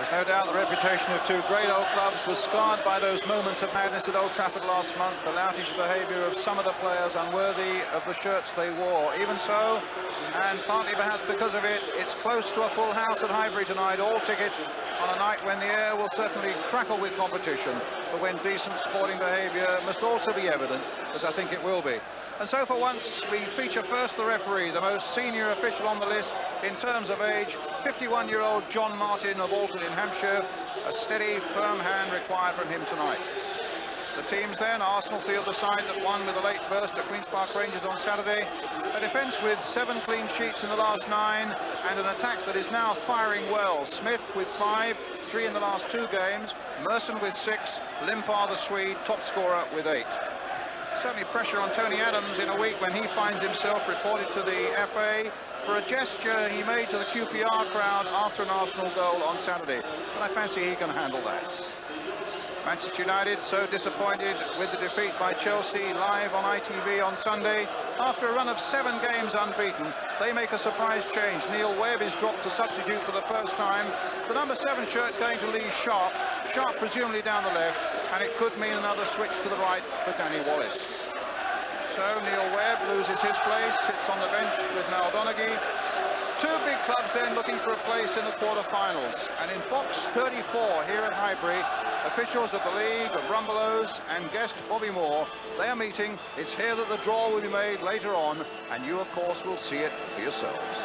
There's no doubt the reputation of two great old clubs was scarred by those moments of madness at Old Trafford last month, the loutish behaviour of some of the players unworthy of the shirts they wore. Even so, and partly perhaps because of it, it's close to a full house at Highbury tonight, all ticket, on a night when the air will certainly crackle with competition, but when decent sporting behaviour must also be evident, as I think it will be. And so for once, we feature first the referee, the most senior official on the list in terms of age, 51-year-old John Martin of Alton in Hampshire. A steady, firm hand required from him tonight. The teams then, Arsenal field the side that won with a late burst at Queen's Park Rangers on Saturday. A defence with 7 clean sheets in the last 9, and an attack that is now firing well. Smith with 5, 3 in the last 2 games, Merson with 6, Limpar the Swede, top scorer with 8. Certainly pressure on Tony Adams in a week when he finds himself reported to the FA for a gesture he made to the QPR crowd after an Arsenal goal on Saturday. But I fancy he can handle that. Manchester United so disappointed with the defeat by Chelsea live on ITV on Sunday. After a run of 7 games unbeaten, they make a surprise change. Neil Webb is dropped to substitute for the first time. The number 7 shirt going to Lee Sharp. Sharp presumably down the left, and it could mean another switch to the right for Danny Wallace. So Neil Webb loses his place, sits on the bench with Mal Donaghy. 2 big clubs then looking for a place in the quarter-finals. And in box 34 here at Highbury, officials of the league, of Rumbelows and guest Bobby Moore, they are meeting. It's here that the draw will be made later on, and you, of course, will see it for yourselves.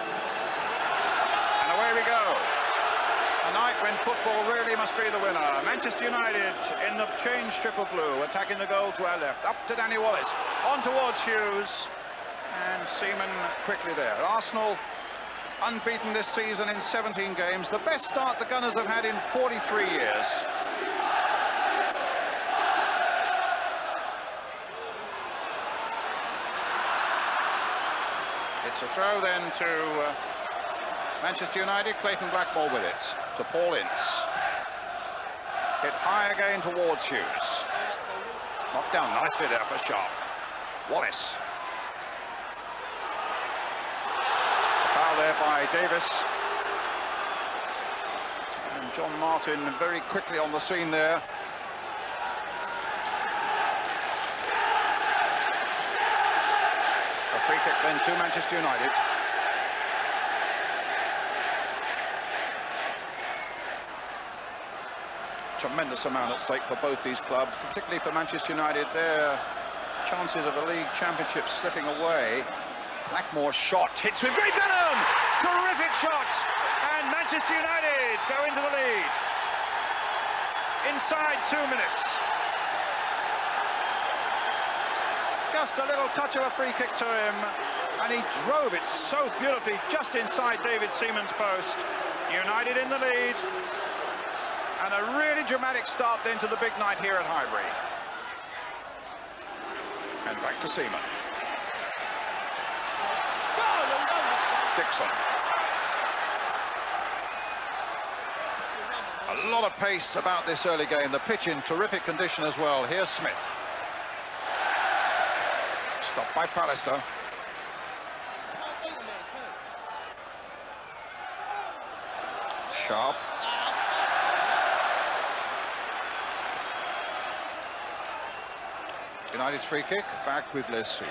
And away we go. A night when football really must be the winner. Manchester United in the change triple blue, attacking the goal to our left. Up to Danny Wallace, on towards Hughes, and Seaman quickly there. Arsenal unbeaten this season in 17 games, the best start the Gunners have had in 43 years. It's a throw then to Manchester United. Clayton Blackmore with it to Paul Ince. Hit high again towards Hughes. Knocked down nicely there for Sharp. Wallace. A foul there by Davis. And John Martin very quickly on the scene there. A free kick then to Manchester United. Tremendous amount at stake for both these clubs, particularly for Manchester United. Their chances of a league championship slipping away. Blackmore's shot hits with great venom. Terrific shot, and Manchester United go into the lead inside 2 minutes. Just a little touch of a free kick to him, and he drove it so beautifully just inside David Seaman's post. United in the lead. And a really dramatic start then to the big night here at Highbury. And back to Seaman. Dixon. A lot of pace about this early game. The pitch in terrific condition as well. Here's Smith. Stopped by Pallister. Sharp. United's free kick, back with Les Seeley.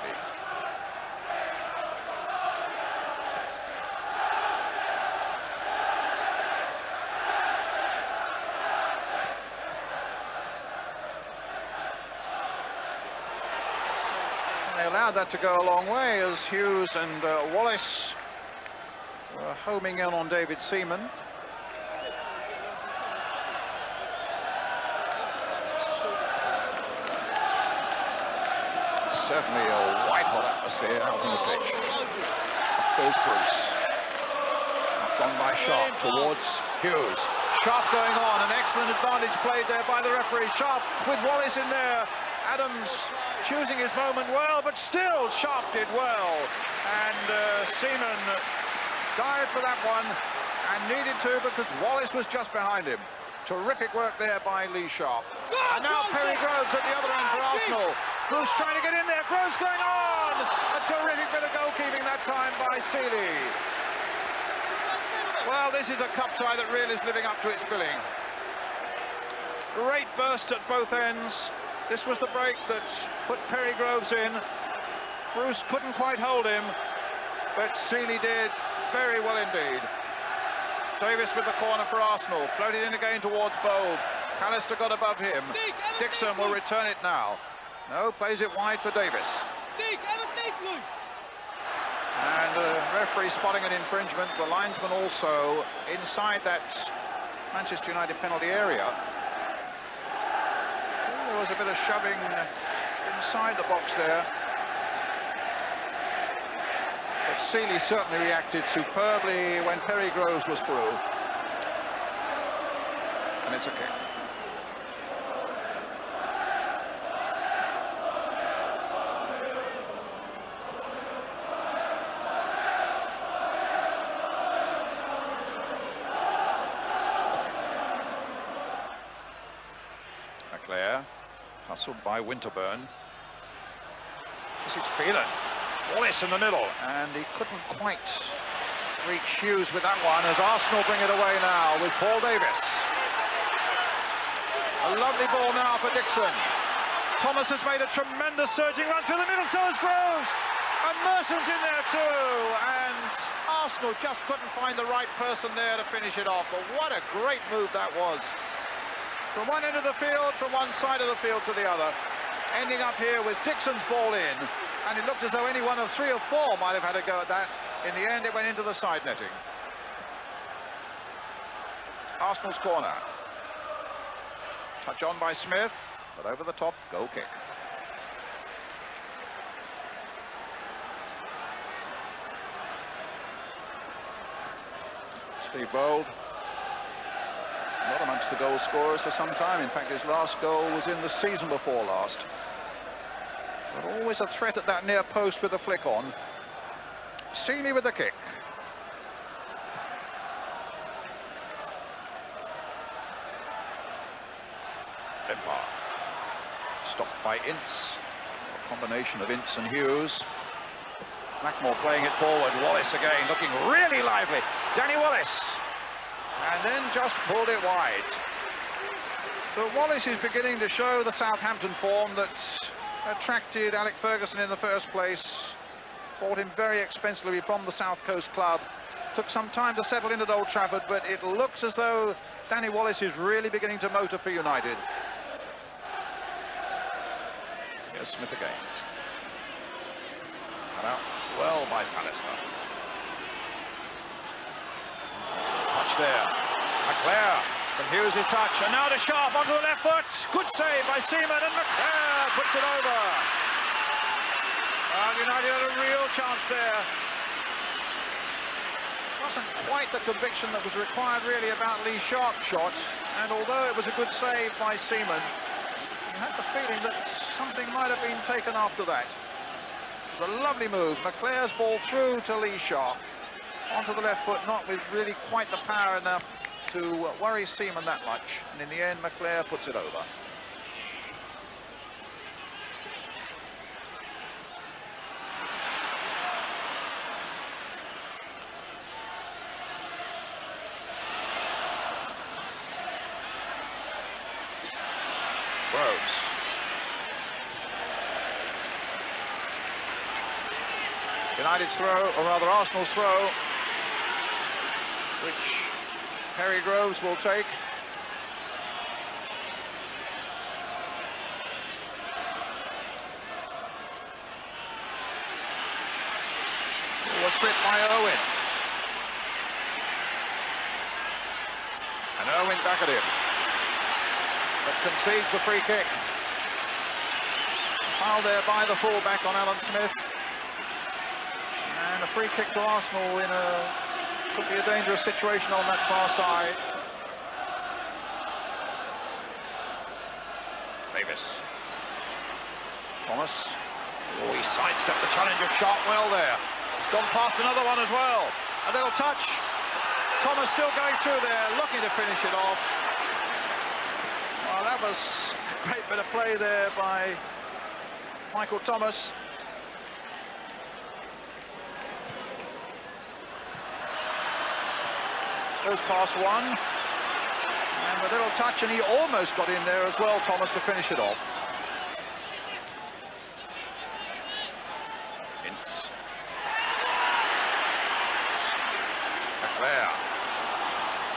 And they allowed that to go a long way as Hughes and Wallace were homing in on David Seaman. Certainly a white-hot atmosphere out on the pitch. Up goes Bruce. Knocked on by Sharp towards Hughes. Sharp going on, an excellent advantage played there by the referee. Sharp with Wallace in there. Adams choosing his moment well, but still Sharp did well. And Seaman dived for that one and needed to because Wallace was just behind him. Terrific work there by Lee Sharp. And now Perry Groves at the other end for Arsenal. Who's trying to get in there? Groves going on! A terrific bit of goalkeeping that time by Seeley. Well, this is a cup tie that really is living up to its billing. Great bursts at both ends. This was the break that put Perry Groves in. Bruce couldn't quite hold him, but Seeley did very well indeed. Davis with the corner for Arsenal, floated in again towards Bold. Pallister got above him. Dixon will return it now. No, plays it wide for Davis. And the referee spotting an infringement. The linesman also inside that Manchester United penalty area. There was a bit of shoving inside the box there. But Seeley certainly reacted superbly when Perry Groves was through. And it's a kick. McClair, hustled by Winterburn. This is Phelan. Wallace in the middle, and he couldn't quite reach Hughes with that one as Arsenal bring it away now with Paul Davis. A lovely ball now for Dixon. Thomas has made a tremendous surging run through the middle, so has Groves. And Merson's in there too, and Arsenal just couldn't find the right person there to finish it off. But what a great move that was. From one end of the field, from one side of the field to the other. Ending up here with Dixon's ball in, and it looked as though any one of 3 or 4 might have had a go at that. In the end, it went into the side netting. Arsenal's corner. Touch on by Smith, but over the top, goal kick. Steve Bold, not amongst the goal scorers for some time. In fact, his last goal was in the season before last. But always a threat at that near post with a flick on. Seeley with the kick. Limpar. Stopped by Ince. A combination of Ince and Hughes. Blackmore playing it forward. Wallace again, looking really lively. Danny Wallace. And then just pulled it wide. But Wallace is beginning to show the Southampton form that attracted Alec Ferguson in the first place. Bought him very expensively from the South Coast club. Took some time to settle in at Old Trafford, but it looks as though Danny Wallace is really beginning to motor for United. Here's Smith again. Cut out well by Pallister. Touch there. McClair from Hughes' touch, and now to Sharp onto the left foot. Good save by Seaman, and McClair puts it over. United had a real chance there. Wasn't quite the conviction that was required really about Lee Sharp's shot, and although it was a good save by Seaman, you had the feeling that something might have been taken after that. It was a lovely move. McClair's ball through to Lee Sharp. Onto the left foot, not with really quite the power enough to worry Seaman that much. And in the end, McClair puts it over. Groves. United's throw, or rather Arsenal's throw, which Perry Groves will take. It was slipped by Owen. And Owen back at him. But concedes the free kick. Foul there by the fullback on Alan Smith. And a free kick to Arsenal in a could be a dangerous situation on that far side. Davis. Thomas. Oh, he sidestepped the challenge of Sharp well there. He's gone past another one as well. A little touch. Thomas still going through there, looking to finish it off. Well, that was a great bit of play there by Michael Thomas. Goes past one. And the little touch, and he almost got in there as well, Thomas, to finish it off. Ince. McClair.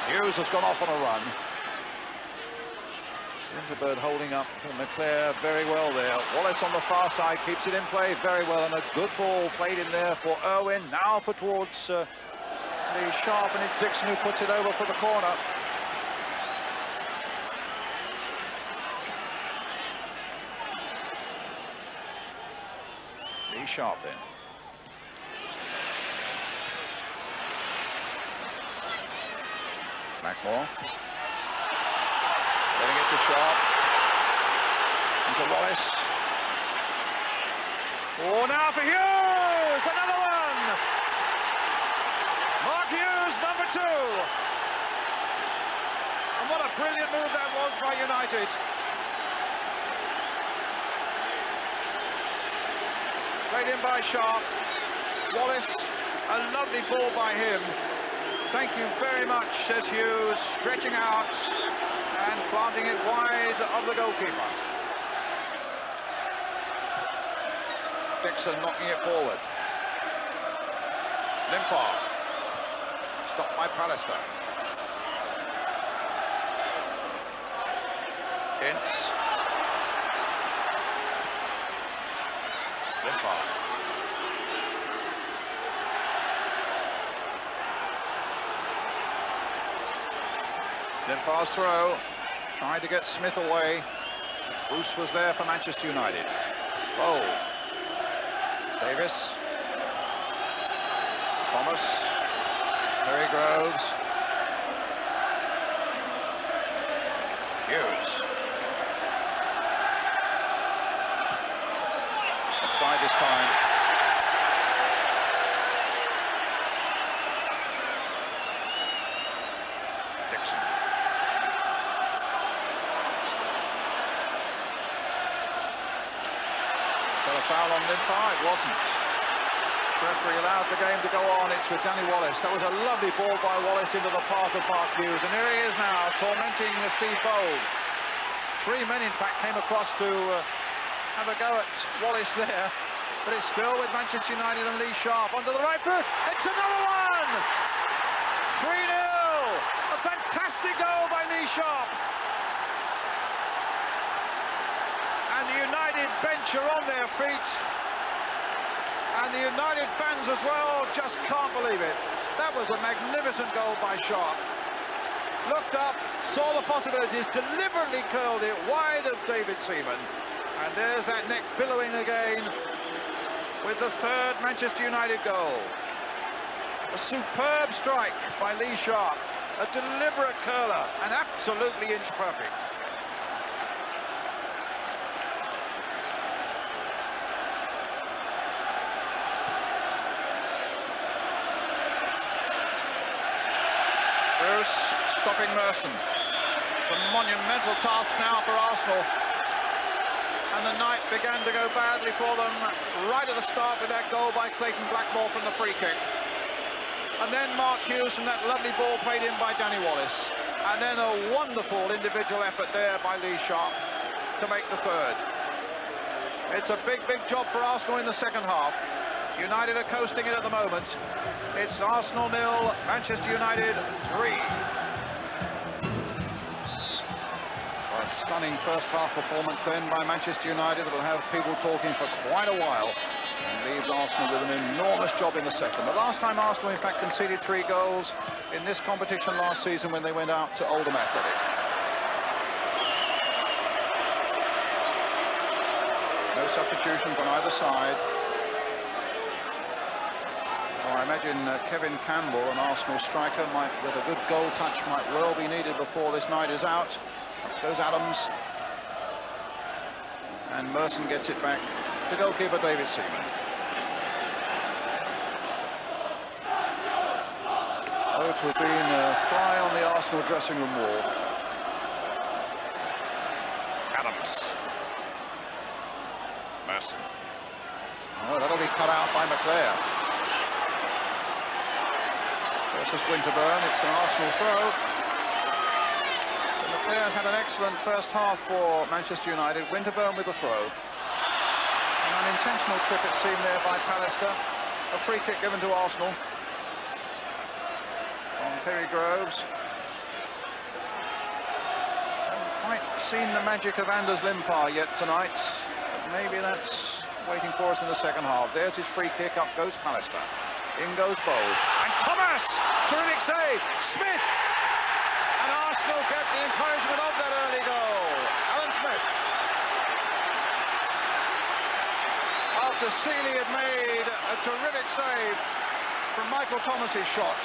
Hughes has gone off on a run. Winterbird holding up McClair very well there. Wallace on the far side keeps it in play very well, and a good ball played in there for Irwin. Now for towards Lee Sharp, and it's Dixon who puts it over for the corner. Lee Sharp then. Blackmore. Letting it to Sharp. Into Wallace. Oh, now for Hughes! Another one! Mark Hughes, number 2. And what a brilliant move that was by United. Played in by Sharp. Wallace, a lovely ball by him. Thank you very much, says Hughes, stretching out and planting it wide of the goalkeeper. Dixon knocking it forward. Limpar. Stopped by Pallister. Ince. Limpar. Limpar's throw. Tried to get Smith away. Bruce was there for Manchester United. Bowl. Davis. Thomas. Terry Groves. Hughes. Offside this time. Dixon. So a foul on Limpar? It wasn't. Referee allowed the game to go on. It's with Danny Wallace. That was a lovely ball by Wallace into the path of Mark Hughes, and here he is now tormenting Steve Bold. 3 men in fact came across to have a go at Wallace there, but it's still with Manchester United and Lee Sharp onto the right foot. It's another one! 3-0! A fantastic goal by Lee Sharp. And the United bench are on their feet. And the United fans as well just can't believe it. That was a magnificent goal by Sharp. Looked up, saw the possibilities, deliberately curled it wide of David Seaman. And there's that neck billowing again with the 3rd Manchester United goal. A superb strike by Lee Sharp. A deliberate curler and absolutely inch perfect. Bruce stopping Merson. It's a monumental task now for Arsenal. And the night began to go badly for them right at the start with that goal by Clayton Blackmore from the free kick. And then Mark Hughes and that lovely ball played in by Danny Wallace. And then a wonderful individual effort there by Lee Sharp to make the 3rd. It's a big, big job for Arsenal in the second half. United are coasting it at the moment. It's Arsenal 0, Manchester United 3. A stunning first half performance then by Manchester United that will have people talking for quite a while and leaves Arsenal with an enormous job in the second. The last time Arsenal in fact conceded 3 goals in this competition last season when they went out to Oldham Athletic. No substitutions on either side. I imagine Kevin Campbell, an Arsenal striker, with a good goal touch, might well be needed before this night is out. Up goes Adams. And Merson gets it back to goalkeeper David Seaman. Oh, it would have been a fly on the Arsenal dressing room wall. Adams. Merson. Oh, that'll be cut out by McClair. versus Winterburn. It's an Arsenal throw. And the players had an excellent first half for Manchester United. Winterburn with the throw. An unintentional trip, it seemed, there by Pallister. A free kick given to Arsenal on Perry Groves. Haven't quite seen the magic of Anders Limpar yet tonight. Maybe that's waiting for us in the second half. There's his free kick. Up goes Pallister. In goes Bold. And Thomas! Terrific save! Smith! And Arsenal get the encouragement of that early goal. Alan Smith. After Seeley had made a terrific save from Michael Thomas's shot.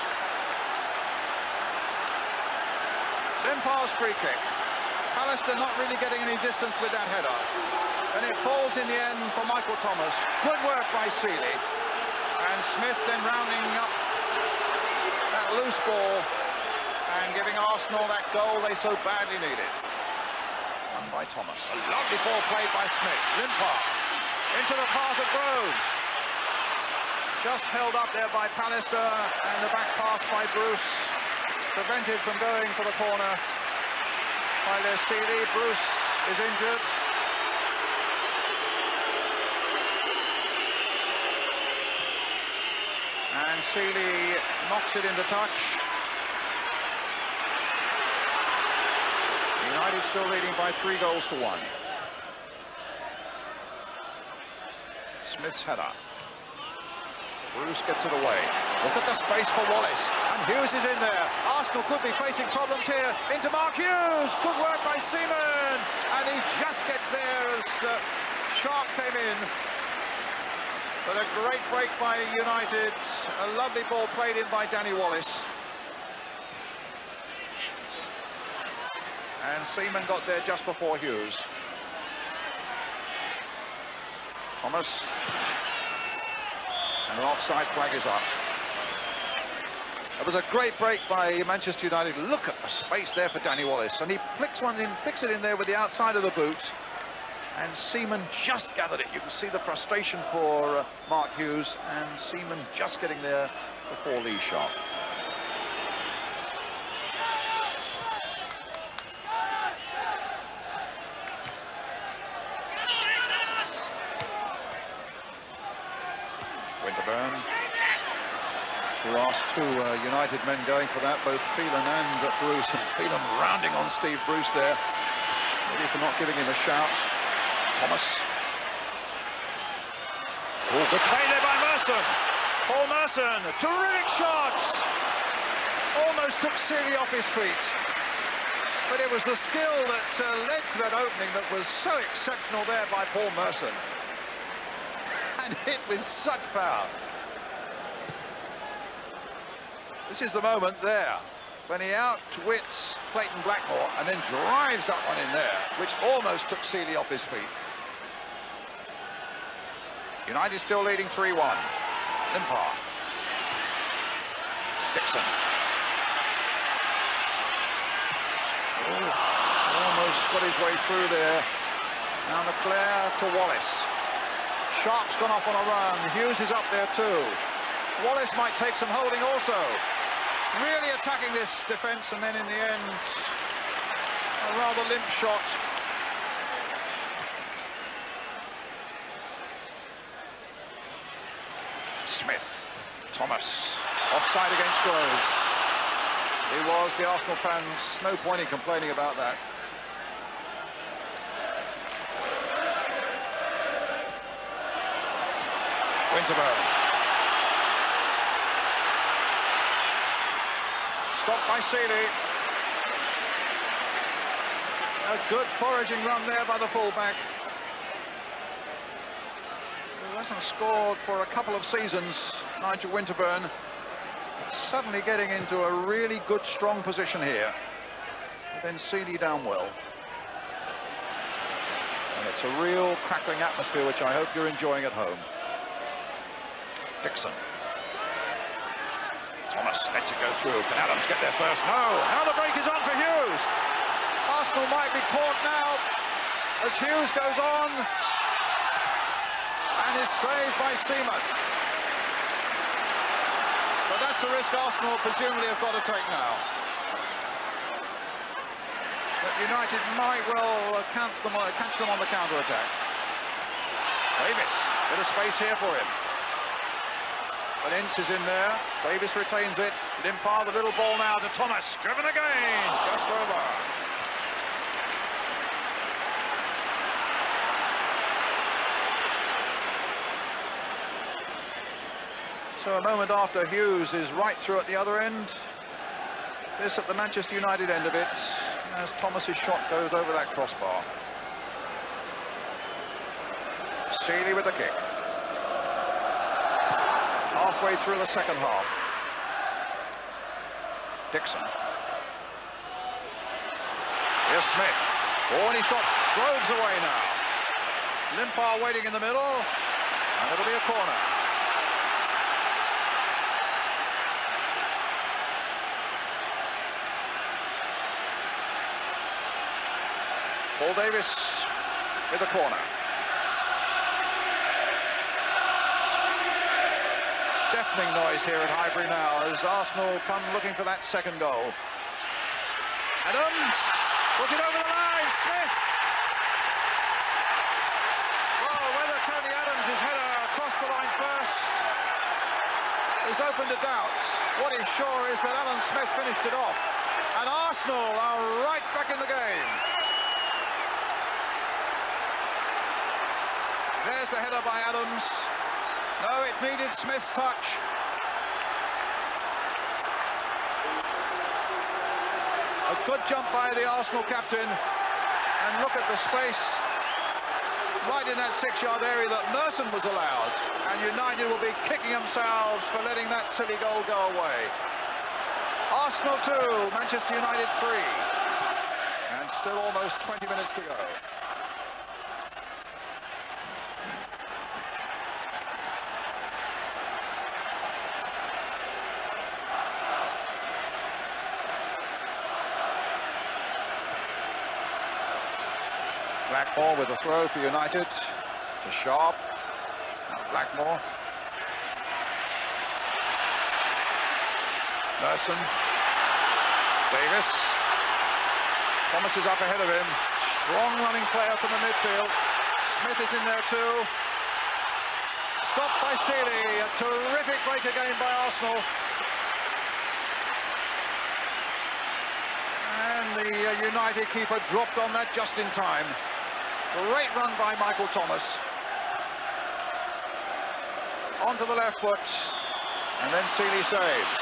Limpar's free kick. Pallister not really getting any distance with that header. And it falls in the end for Michael Thomas. Good work by Seeley. And Smith then rounding up that loose ball and giving Arsenal that goal they so badly needed. Won by Thomas. A lovely ball played by Smith. Limpar into the path of Groves. Just held up there by Pallister, and the back pass by Bruce prevented from going for the corner by Les Seeley. Bruce is injured. And Seeley knocks it into touch. United still leading by 3-1. Smith's header. Bruce gets it away. Look at the space for Wallace. And Hughes is in there. Arsenal could be facing problems here. Into Mark Hughes. Good work by Seaman. And he just gets there as Sharp came in. But a great break by United. A lovely ball played in by Danny Wallace. And Seaman got there just before Hughes. Thomas. And an offside flag is up. It was a great break by Manchester United. Look at the space there for Danny Wallace. And he flicks it in there with the outside of the boot. And Seaman just gathered it. You can see the frustration for Mark Hughes, and Seaman just getting there before Lee Sharp. Winterburn. Two United men going for that, both Phelan and Bruce. And Phelan rounding on Steve Bruce there, maybe for not giving him a shout. Thomas. Oh, good play there by Merson. Paul Merson, terrific shots. Almost took Seeley off his feet. But it was the skill that led to that opening that was so exceptional there by Paul Merson. And hit with such power. This is the moment there when he outwits Clayton Blackmore and then drives that one in there, which almost took Seeley off his feet. United still leading 3-1. Limpar. Dixon. Oh, almost got his way through there. Now McClare to Wallace. Sharp's gone off on a run. Hughes is up there too. Wallace might take some holding also. Really attacking this defence, and then in the end, a rather limp shot. Smith. Thomas. Offside against Groves. He was, the Arsenal fans, no point in complaining about that. Winterburn. Stopped by Seeley. A good foraging run there by the fullback. Who hasn't scored for a couple of seasons, Nigel Winterburn. Suddenly getting into a really good, strong position here. Then Seeley down well. And it's a real crackling atmosphere, which I hope you're enjoying at home. Dixon. Thomas lets it go through. Can Adams get there first? No. Now the break is on for Hughes. Arsenal might be caught now as Hughes goes on and is saved by Seaman. But that's that's a risk Arsenal presumably have got to take now. But United might well catch them on the counter-attack. Davis, bit of space here for him. But Ince is in there. Davis retains it. Limpar, the little ball now to Thomas. Driven again, just over. So a moment after, Hughes is right through at the other end. This at the Manchester United end of it, as Thomas's shot goes over that crossbar. Seeley with the kick. Halfway through the second half. Dixon. Here's Smith. Oh, and he's got Groves away now. Limpar waiting in the middle, and it'll be a corner. Paul Davis with the corner. Deafening noise here at Highbury now as Arsenal come looking for that second goal. Adams, was it over the line? Smith. Well, whether Tony Adams' header across the line first is open to doubt. What is sure is that Alan Smith finished it off, and Arsenal are right back in the game. There's the header by Adams. No, it needed Smith's touch. A good jump by the Arsenal captain. And look at the space right in that 6-yard area that Merson was allowed. And United will be kicking themselves for letting that silly goal go away. Arsenal 2, Manchester United 3. And still almost 20 minutes to go. Blackmore with a throw for United to Sharp. Blackmore. Merson. Davis. Thomas is up ahead of him. Strong running player from the midfield. Smith is in there too. Stopped by Seeley. A terrific break again by Arsenal. And the United keeper dropped on that just in time. Great run by Michael Thomas. Onto the left foot, and then Seeley saves.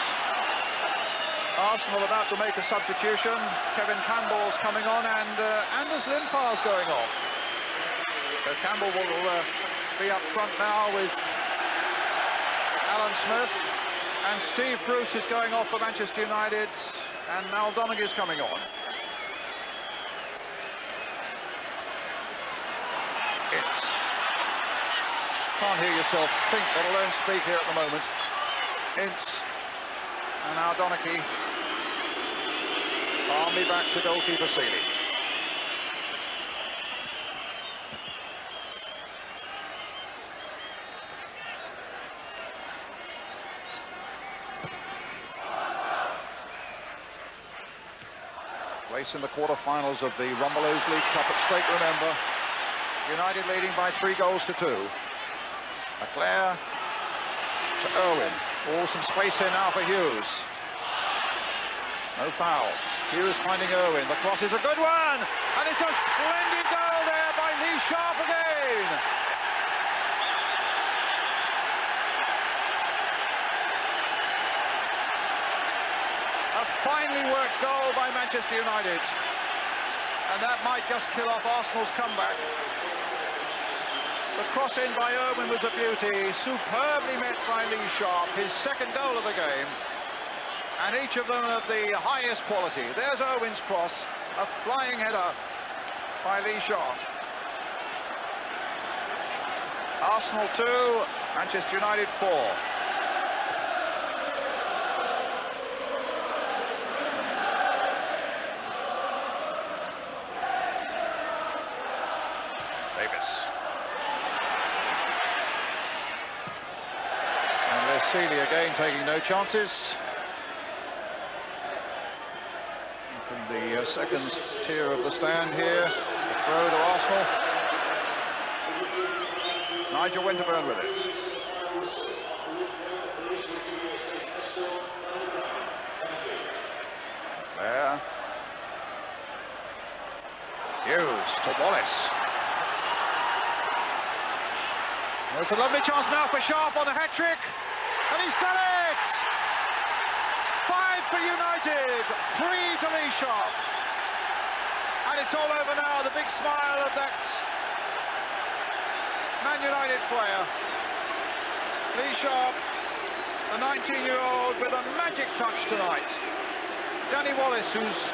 Arsenal about to make a substitution. Kevin Campbell's coming on, and Anders Limpar's going off. So Campbell will be up front now with Alan Smith, and Steve Bruce is going off for Manchester United, and Mal Donaghy's coming on. Ince. Can't hear yourself think, let alone speak here at the moment. Ince and now Donaghy. Calmly back to goalkeeper Seeley. Place in the quarter-finals of the Rumbelows League Cup at stake, remember. United leading by 3 goals to 2. Leclerc to Irwin. Oh, some space here now for Hughes. No foul. Hughes finding Irwin. The cross is a good one. And it's a splendid goal there by Lee Sharp again. A finely worked goal by Manchester United. And that might just kill off Arsenal's comeback. The cross in by Irwin was a beauty, superbly met by Lee Sharp, his second goal of the game, and each of them of the highest quality. There's Irwin's cross, a flying header by Lee Sharp. Arsenal 2, Manchester United 4. Davis. And this Seeley again taking no chances. Up in the second tier of the stand here, the throw to Arsenal. Nigel Winterburn with it. There. Hughes to Wallace. There's a lovely chance now for Sharp on a hat-trick, and he's got it! 5 for United, 3 to Lee Sharp. And it's all over now, the big smile of that Man United player. Lee Sharp, the 19-year-old with a magic touch tonight. Danny Wallace, who's,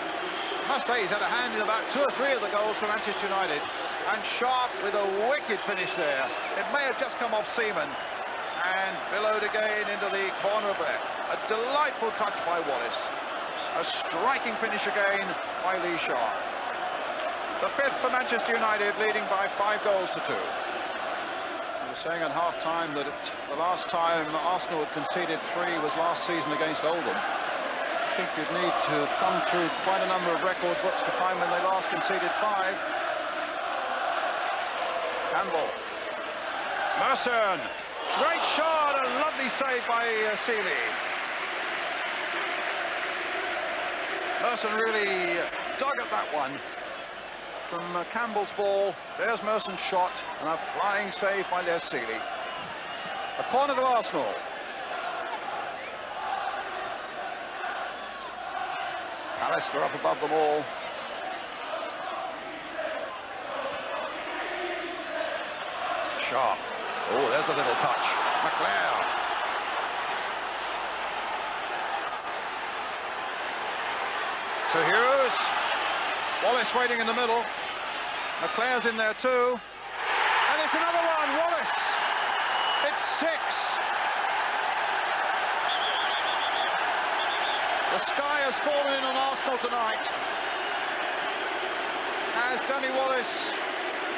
I must say, he's had a hand in about 2 or 3 of the goals for Manchester United. And Sharp with a wicked finish there. It may have just come off Seaman and billowed again into the corner of the net. A delightful touch by Wallace. A striking finish again by Lee Sharp. The 5th for Manchester United, leading by 5 goals to 2. We were saying at half-time that the last time Arsenal had conceded 3 was last season against Oldham. I think you'd need to thumb through quite a number of record books to find when they last conceded 5. Campbell. Merson. Great shot, a lovely save by Seeley. Merson really dug at that one. From Campbell's ball, there's Merson's shot, and a flying save by Les Seeley. A corner to Arsenal. Pallister up above them all. Sharp. Oh, there's a little touch. McLeod. To Hughes. Wallace waiting in the middle. McLeod's in there too. And it's another one, Wallace. It's 6. The sky has fallen in on Arsenal tonight as Danny Wallace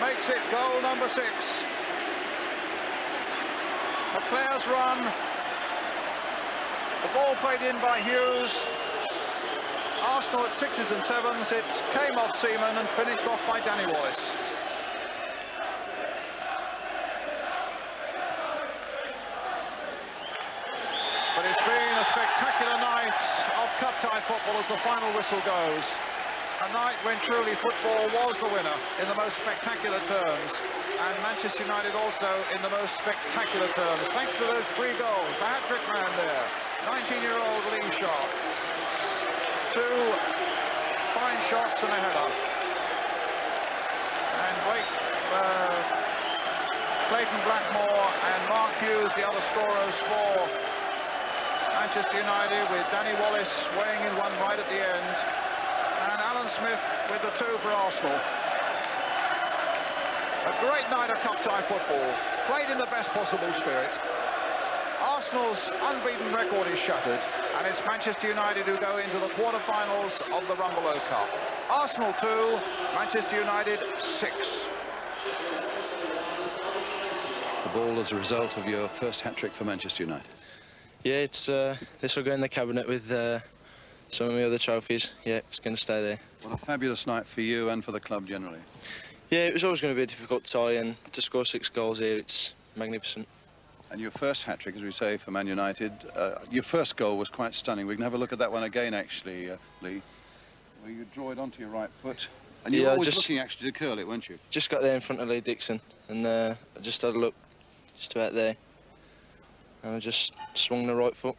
makes it goal number 6. McLeod's run. The ball played in by Hughes. Arsenal at 6s and 7s. It came off Seaman and finished off by Danny Wallace. But it's been a spectacular night of cup-tie football as the final whistle goes. A night when truly football was the winner in the most spectacular terms, and Manchester United also in the most spectacular terms, thanks to those 3 goals. The hat-trick man there, 19-year-old Lee Sharp. 2 fine shots and a header. And Clayton Blackmore and Mark Hughes, the other scorers for Manchester United, with Danny Wallace weighing in one right at the end. And Alan Smith with the 2 for Arsenal. A great night of cup-tie football, played in the best possible spirit. Arsenal's unbeaten record is shattered, and it's Manchester United who go into the quarter-finals of the Rumbelow Cup. Arsenal 2, Manchester United 6. The ball as a result of your first hat-trick for Manchester United. Yeah, it's this will go in the cabinet with some of my other trophies. Yeah, it's going to stay there. What a fabulous night for you and for the club generally. Yeah, it was always going to be a difficult tie, and to score 6 goals here, it's magnificent. And your first hat-trick, as we say, for Man United, your first goal was quite stunning. We can have a look at that one again, actually, Lee, where you draw it onto your right foot. And you were always looking, actually, to curl it, weren't you? Just got there in front of Lee Dixon, and I just had a look just about there. And I just swung the right foot,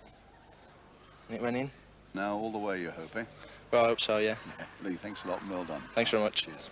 and it went in. Now all the way, you hope, eh? Well, I hope so, yeah. Lee, thanks a lot and well done. Thanks very much. Cheers.